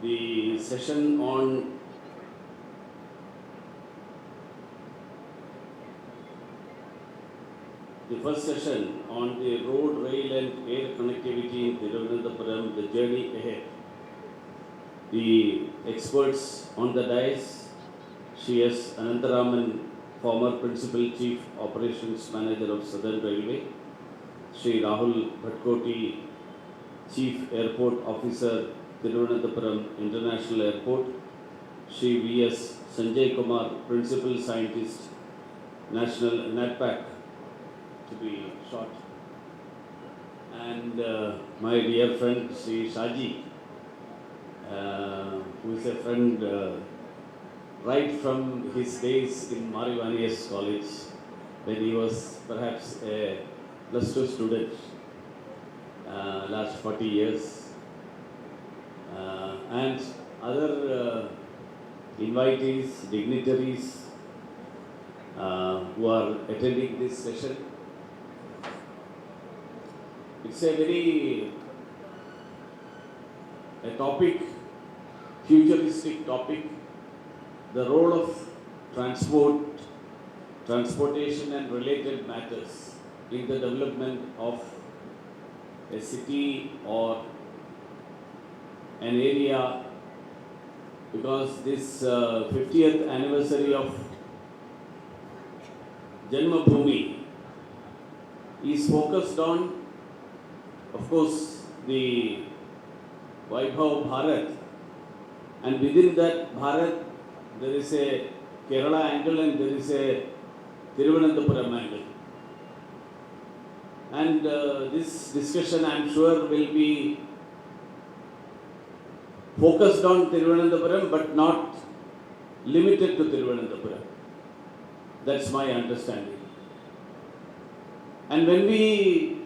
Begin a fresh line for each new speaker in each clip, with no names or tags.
the session on the first session on the road, rail and air connectivity in Thiruvananthapuram, the journey ahead. The experts on the dais, C.S. Anantharaman, former Principal Chief Operations Manager of Southern Railway, Sri Rahul Bhatkoti, Chief Airport Officer, Thiruvananthapuram International Airport, Sri V.S. Sanjay Kumar, Principal Scientist, National NATPAC, to be short, and my dear friend Sri Shaji, who is a friend right from his days in Marivanias College, when he was perhaps a plus 2 student, last 40 years, and other invitees, dignitaries who are attending this session. It's a topic, futuristic topic, the role of transportation and related matters in the development of a city or an area, because this 50th anniversary of Janmabhoomi is focused on, of course, the Vaibhav Bharat, and within that Bharat there is a Kerala angle and there is a Thiruvananthapuram angle. And this discussion, I am sure, will be focused on Thiruvananthapuram but not limited to Thiruvananthapuram. That's my understanding. And when we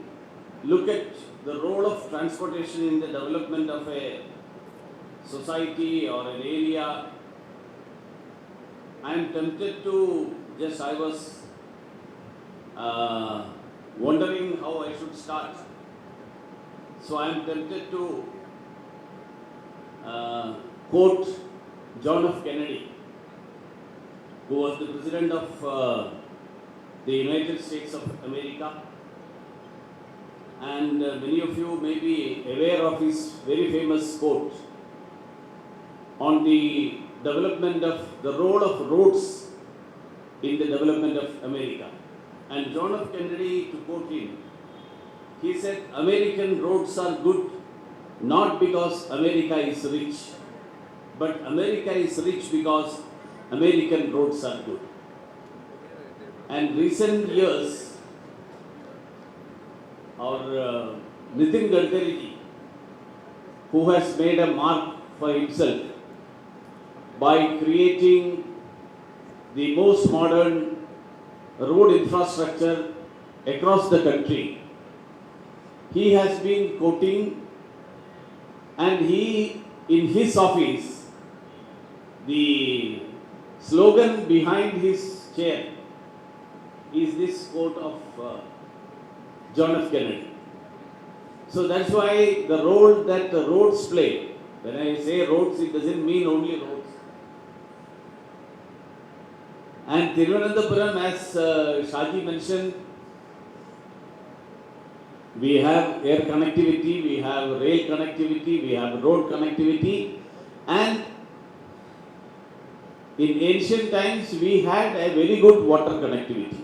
look at the role of transportation in the development of a society or an area, I am tempted to I was wondering how I should start. So I am tempted to quote John F. Kennedy, who was the President of the United States of America. And many of you may be aware of his very famous quote on the development of the role of roads in the development of America. And John F. Kennedy, to quote him, he said, "American roads are good not because America is rich, but America is rich because American roads are good." And recent years, our Nitin Gadkari, who has made a mark for himself by creating the most modern road infrastructure across the country, he has been quoting, and in his office, the slogan behind his chair is this quote of John F. Kennedy. So that's why the role that the roads play, when I say roads, it doesn't mean only roads. And Thiruvananthapuram, as Shaji mentioned, we have air connectivity, we have rail connectivity, we have road connectivity, and in ancient times we had a very good water connectivity.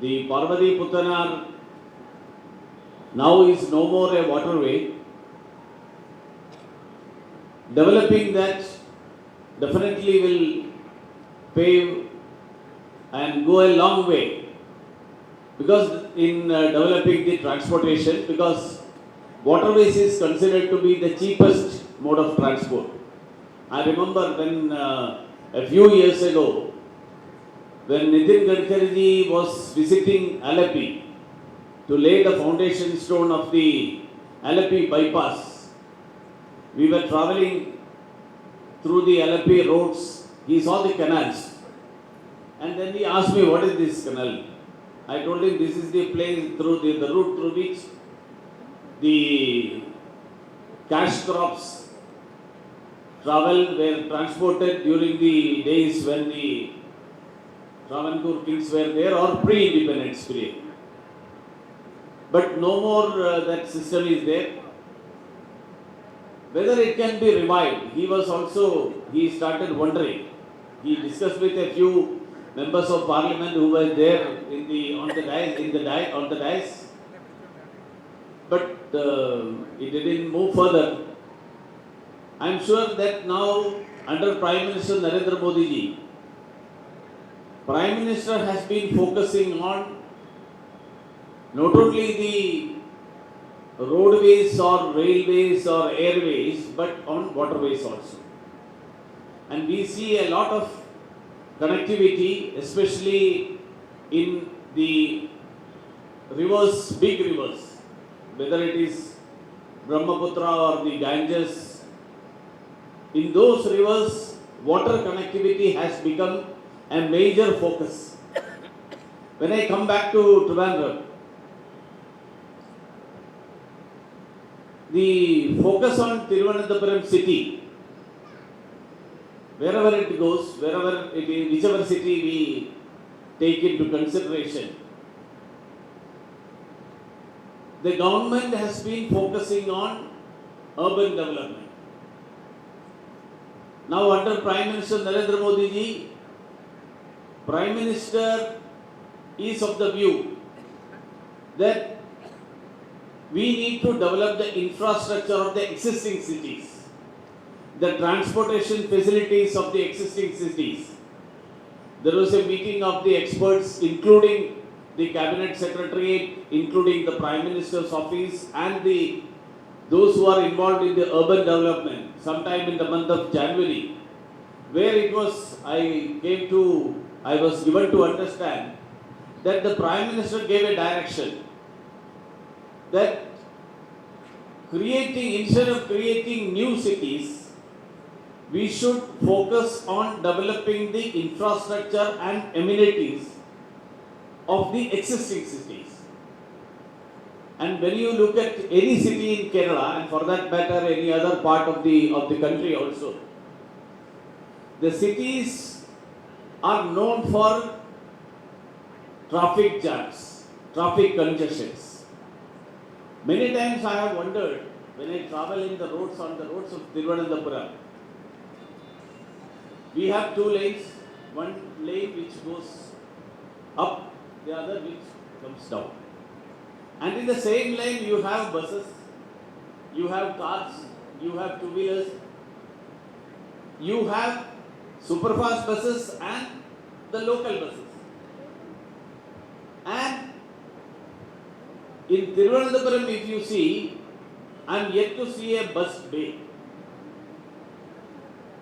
The Parvati Puttanar now is no more a waterway. Developing that definitely will pave and go a long way, because in developing the transportation, because waterways is considered to be the cheapest mode of transport. I remember when a few years ago, when Nitin Gadkari was visiting Alleppey to lay the foundation stone of the Alleppey bypass, we were traveling through the Alleppey roads. He saw the canals, and then he asked me, "What is this canal?" I told him, "This is the place through the route through which the cash crops travel were transported during the days when the Travancore kings were there or pre-independence period. But no more that system is there. Whether it can be revived, he started wondering. He discussed with a few members of parliament who were there on the dais, but it didn't move further. I am sure that now under Prime Minister Narendra Modi ji, Prime Minister has been focusing on not only the roadways or railways or airways, but on waterways also. And we see a lot of connectivity, especially in the rivers, big rivers, whether it is Brahmaputra or the Ganges. In those rivers, water connectivity has become a major focus. When I come back to Thiruvananthapuram, the focus on Thiruvananthapuram city, wherever it goes, whichever city we take into consideration, the government has been focusing on urban development. Now under Prime Minister Narendra Modi ji, Prime Minister is of the view that we need to develop the infrastructure of the existing cities, the transportation facilities of the existing cities. There was a meeting of the experts, including the Cabinet Secretariat, including the Prime Minister's office and those who are involved in the urban development, sometime in the month of January, where I was given to understand that the Prime Minister gave a direction that instead of creating new cities, we should focus on developing the infrastructure and amenities of the existing cities. And when you look at any city in Kerala, and for that matter any other part of the country also, the cities are known for traffic jams, traffic congestions. Many times I have wondered when I travel on the roads of Thiruvananthapuram, we have two lanes, one lane which goes up, the other which comes down. And in the same lane you have buses, you have cars, you have two-wheelers, you have superfast buses and the local buses. And in Thiruvananthapuram, if you see, I am yet to see a bus bay.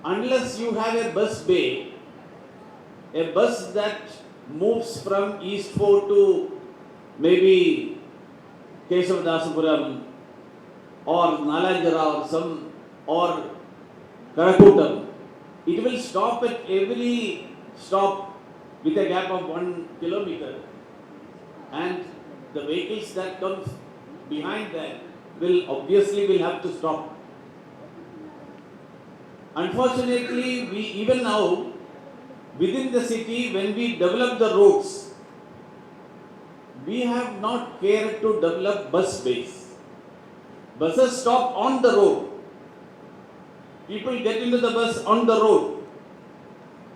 Unless you have a bus bay, a bus that moves from East Fort to maybe Kesavadasapuram or Nalanjara or Karakutam, it will stop at every stop with a gap of 1 kilometer, and the vehicles that comes behind that will have to stop. Unfortunately, we even now within the city, when we develop the roads, we have not cared to develop bus bays. Buses stop on the road. People get into the bus on the road.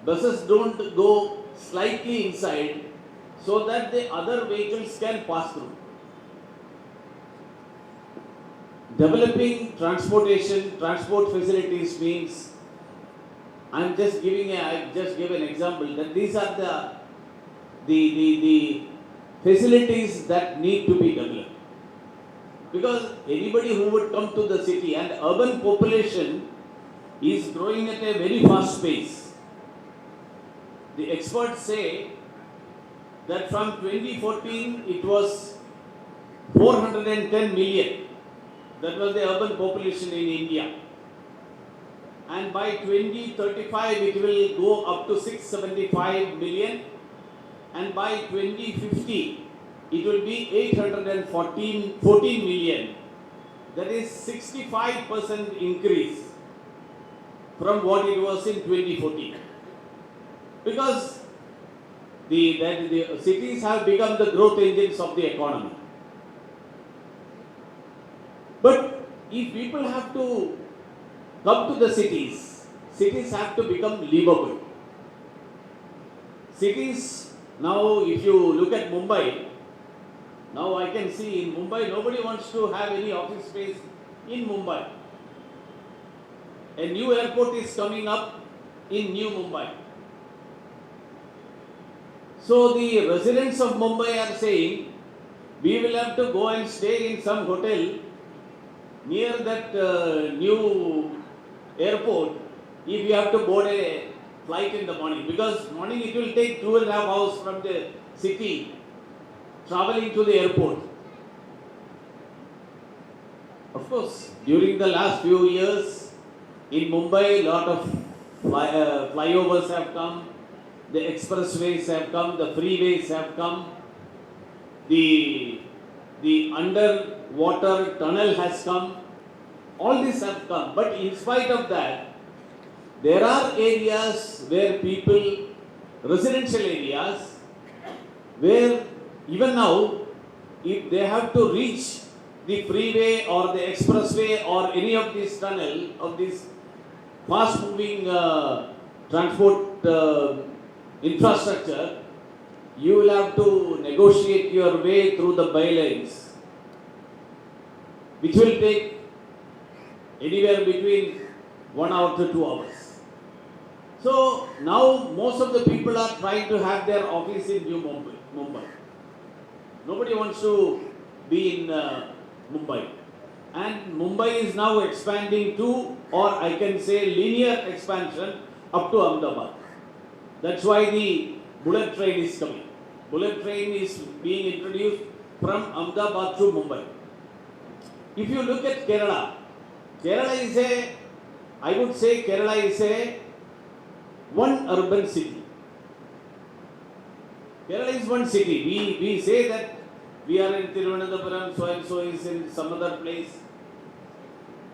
Buses don't go slightly inside so that the other vehicles can pass through. Developing transport facilities means, I just gave an example that these are the facilities that need to be developed. Because anybody who would come to the city, and urban population is growing at a very fast pace. The experts say that from 2014 it was 410 million. That was the urban population in India. And by 2035 it will go up to 675 million. And by 2050 it will be 814 million. That is 65% increase. from what it was in 2014. Because the cities have become the growth engines of the economy. But if people have to come to the cities, cities have to become livable. Cities, now if you look at Mumbai, now I can see in Mumbai nobody wants to have any office space in Mumbai. A new airport is coming up in New Mumbai. So the residents of Mumbai are saying, we will have to go and stay in some hotel near that new airport if you have to board a flight in the morning. Because morning it will take 2.5 hours from the city traveling to the airport. Of course, during the last few years in Mumbai, a lot of flyovers have come. The expressways have come, the freeways have come, the underwater tunnel has come, all these have come. But in spite of that, there are areas where people, residential areas, where even now, if they have to reach the freeway or the expressway or any of these tunnel, of this fast moving transport infrastructure, you will have to negotiate your way through the bylanes, which will take anywhere between 1 hour to 2 hours. So now most of the people are trying to have their office in New Mumbai. Nobody wants to be in Mumbai. And Mumbai is now expanding to, or I can say linear expansion up to Ahmedabad. That's why the bullet train is coming. Bullet train is being introduced from Ahmedabad to Mumbai. If you look at Kerala, Kerala is a one urban city. Kerala is one city. We say that we are in Thiruvananthapuram, so and so is in some other place.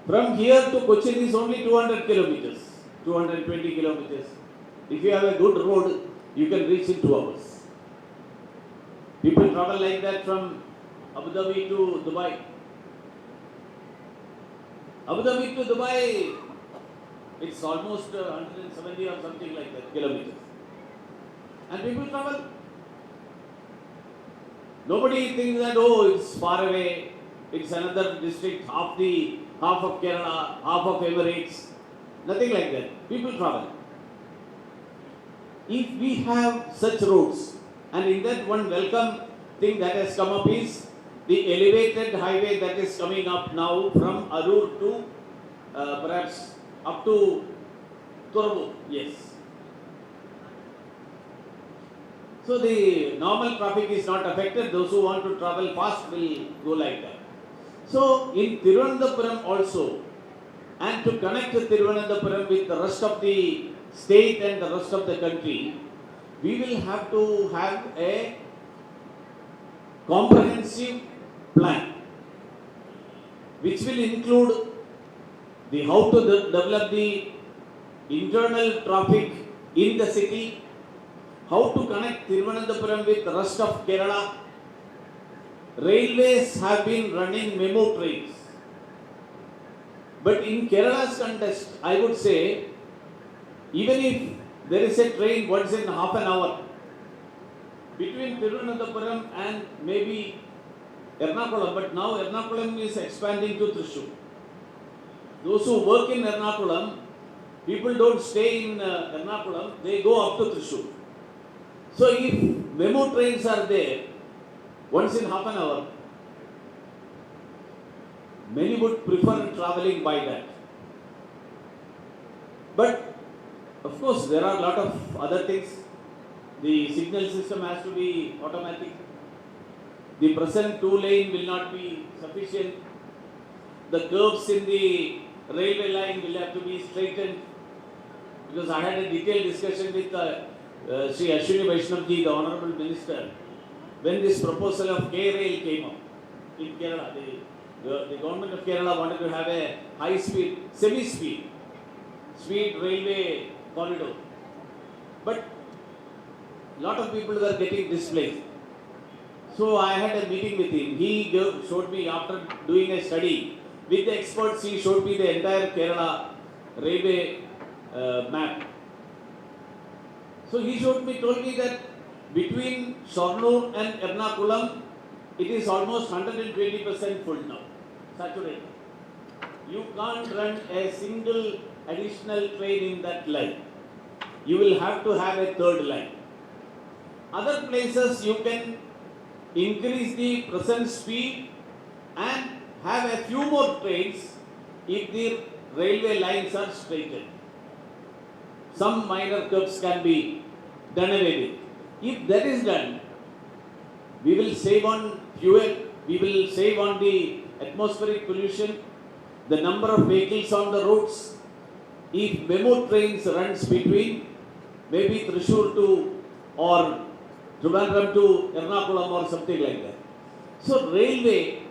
From here to Cochin is only 200 kilometers, 220 kilometers. If you have a good road, you can reach in 2 hours. People travel like that from Abu Dhabi to Dubai. Abu Dhabi to Dubai, it's almost 170 or something like that kilometers. And people travel. Nobody thinks that, oh, it's far away, it's another district, half of Kerala, half of Emirates. Nothing like that. People travel. If we have such roads, and in that one welcome thing that has come up is the elevated highway that is coming up now from Arur to perhaps up to Turbu, yes. So the normal traffic is not affected. Those who want to travel fast will go like that. So in Thiruvananthapuram also, and to connect Thiruvananthapuram with the rest of the state and the rest of the country, we will have to have a comprehensive plan, which will include how to develop the internal traffic in the city, how to connect Thiruvananthapuram with the rest of Kerala. Railways have been running memo trains. But in Kerala's context, I would say, even if there is a train once in half an hour between Thiruvananthapuram and maybe Ernakulam, but now Ernakulam is expanding to Thrissur. Those who work in Ernakulam, people don't stay in Ernakulam, they go up to Thrissur. So if memo trains are there, once in half an hour, many would prefer traveling by that. But of course, there are a lot of other things. The signal system has to be automatic. The present 2-lane will not be sufficient. The curves in the railway line will have to be straightened. Because I had a detailed discussion with Sri Ashwini Vaishnavji, the Honorable Minister, when this proposal of K-Rail came up in Kerala. The government of Kerala wanted to have a high-speed, semi-speed speed railway corridor. But lot of people were getting displaced. So I had a meeting with him. He showed me, after doing a study with the experts, he showed me the entire Kerala railway map. So he told me that between Shornur and Ernakulam, it is almost 120% full now, saturated. You can't run a single additional train in that line. You will have to have a third line. Other places you can increase the present speed and have a few more trains if the railway lines are straightened. Some minor curves can be done away with. If that is done, we will save on fuel, we will save on the atmospheric pollution, the number of vehicles on the roads. If memo trains runs between maybe Thrissur to or Thiruvananthapuram to Ernakulam or something like that. So railway,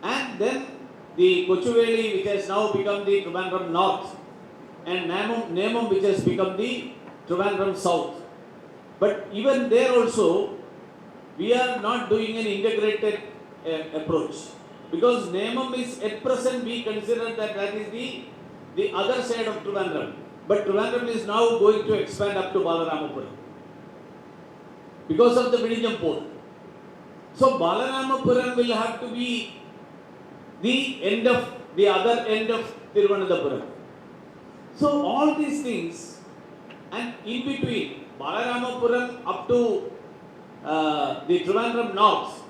and then the Kochuveli, which has now become the Thiruvananthapuram North, and Nemam, which has become the Thiruvananthapuram South. But even there also, we are not doing an integrated approach, because Nemam is at present we consider that is the other side of Thiruvananthapuram. But Thiruvananthapuram is now going to expand up to Balaramapuram because of the Vizhinjam port. So Balaramapuram will have to be the other end of Thiruvananthapuram. So all these things, and in between Balaramapuram up to the Thiruvananthapuram North,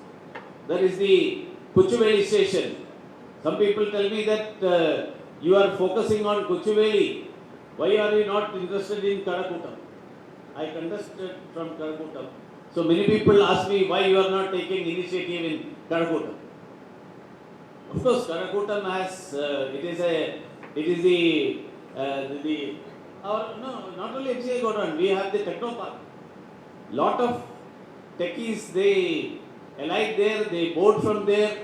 that is the Kochuveli station. Some people tell me that you are focusing on Kochuveli. Why are you not interested in Karakutam? I contested from Karakutam. So many people ask me why you are not taking initiative in Karakutam. Of course, Karakutam has not only HCI Godown, we have the Techno Park. Lot of techies, they alight there, they board from there,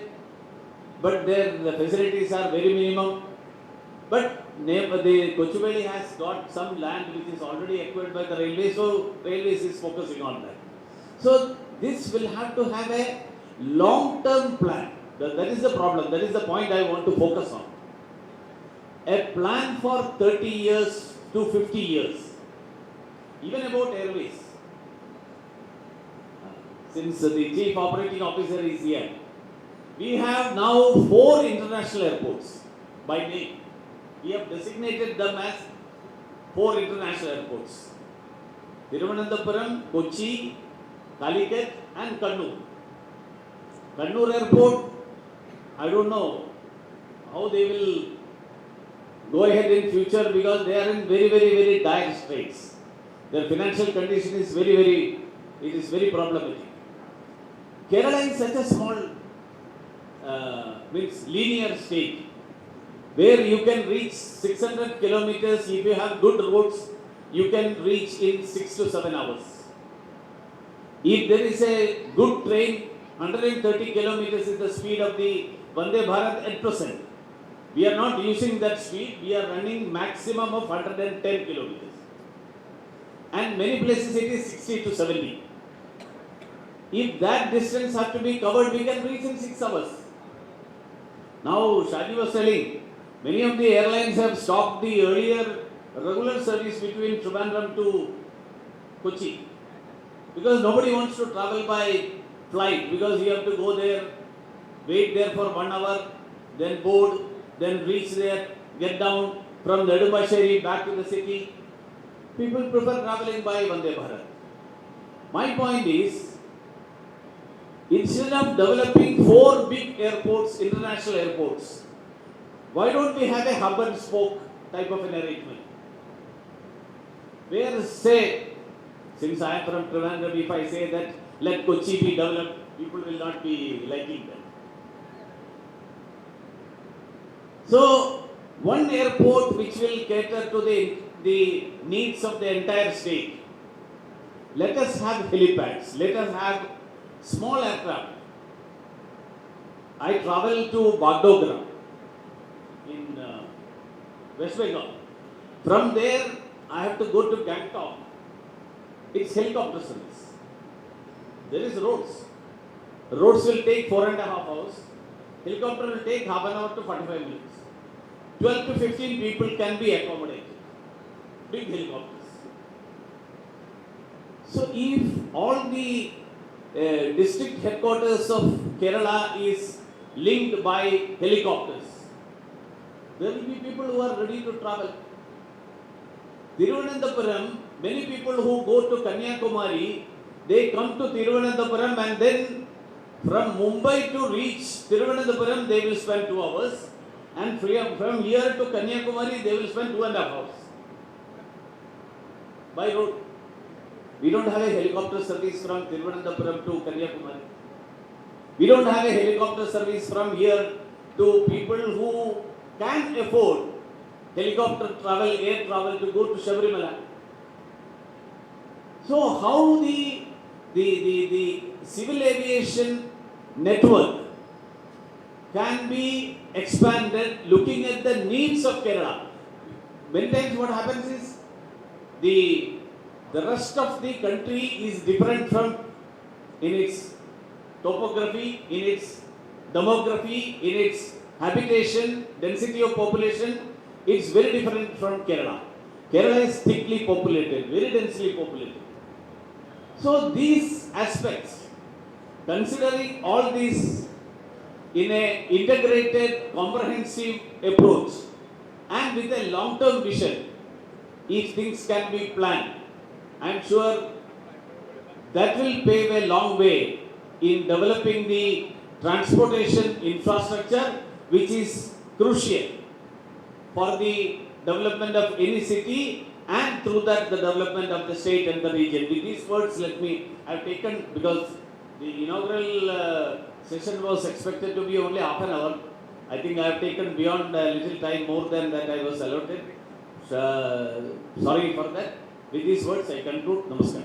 but the facilities are very minimum. But the Kochuveli has got some land which is already acquired by the railway, so railways is focusing on that. So this will have to have a long-term plan. That is the problem. That is the point I want to focus on. A plan for 30 years to 50 years. Even about airways. Since the Chief Operating Officer is here, we have now 4 international airports by name. We have designated them as 4 international airports. Thiruvananthapuram, Kochi, Calicut and Kannur. Kannur airport, I don't know how they will go ahead in future, because they are in very dire straits. Their financial condition is very problematic. Kerala is such a small linear state, where you can reach 600 kilometers. If you have good roads, you can reach in 6 to 7 hours. If there is a good train, 130 kilometers is the speed of the Vande Bharat at present. We are not using that speed, we are running maximum of 110 kilometers. And many places it is 60 to 70. If that distance has to be covered, we can reach in 6 hours. Now, Shadi was telling, many of the airlines have stopped the earlier regular service between Thiruvananthapuram to Kochi, because nobody wants to travel by flight, because you have to go there, wait there for 1 hour, then board, then reach there, get down from Nedumasheri back to the city. People prefer traveling by Vande Bharat. My point is, instead of developing 4 big airports, international airports, why don't we have a hub and spoke type of an arrangement? Where, say, since I am from Thiruvananthapuram, if I say that let Kochi be developed, people will not be liking that. So, one airport which will cater to the needs of the entire state. Let us have helipads, let us have small aircraft. I travel to Bagdogra in West Bengal. From there, I have to go to Gangtok. It's helicopter service. There is roads. Roads will take 4.5 hours. Helicopter will take half an hour to 45 minutes. 12 to 15 people can be accommodated. Big helicopters. So if all the district headquarters of Kerala is linked by helicopters, there will be people who are ready to travel. Thiruvananthapuram, many people who go to Kanyakumari, they come to Thiruvananthapuram and then from Mumbai to reach Thiruvananthapuram, they will spend 2 hours. And from here to Kanyakumari, they will spend 2.5 hours. By road. We don't have a helicopter service from Thiruvananthapuram to Kanyakumari. We don't have a helicopter service from here to people who can afford helicopter travel, air travel to go to Shabarimala. So how the civil aviation network can be expanded looking at the needs of Kerala. Many times what happens is the rest of the country is different from in its topography, in its demography, in its habitation, density of population. It's very different from Kerala. Kerala is thickly populated, very densely populated. So these aspects, considering all these in an integrated, comprehensive approach and with a long-term vision, if things can be planned, I am sure that will pave a long way in developing the transportation infrastructure, which is crucial for the development of any city and through that the development of the state and the region. With these words, I have taken, because the inaugural session was expected to be only half an hour. I think I have taken beyond a little time more than that I was allotted. Sorry for that. With these words, I conclude. Namaskar.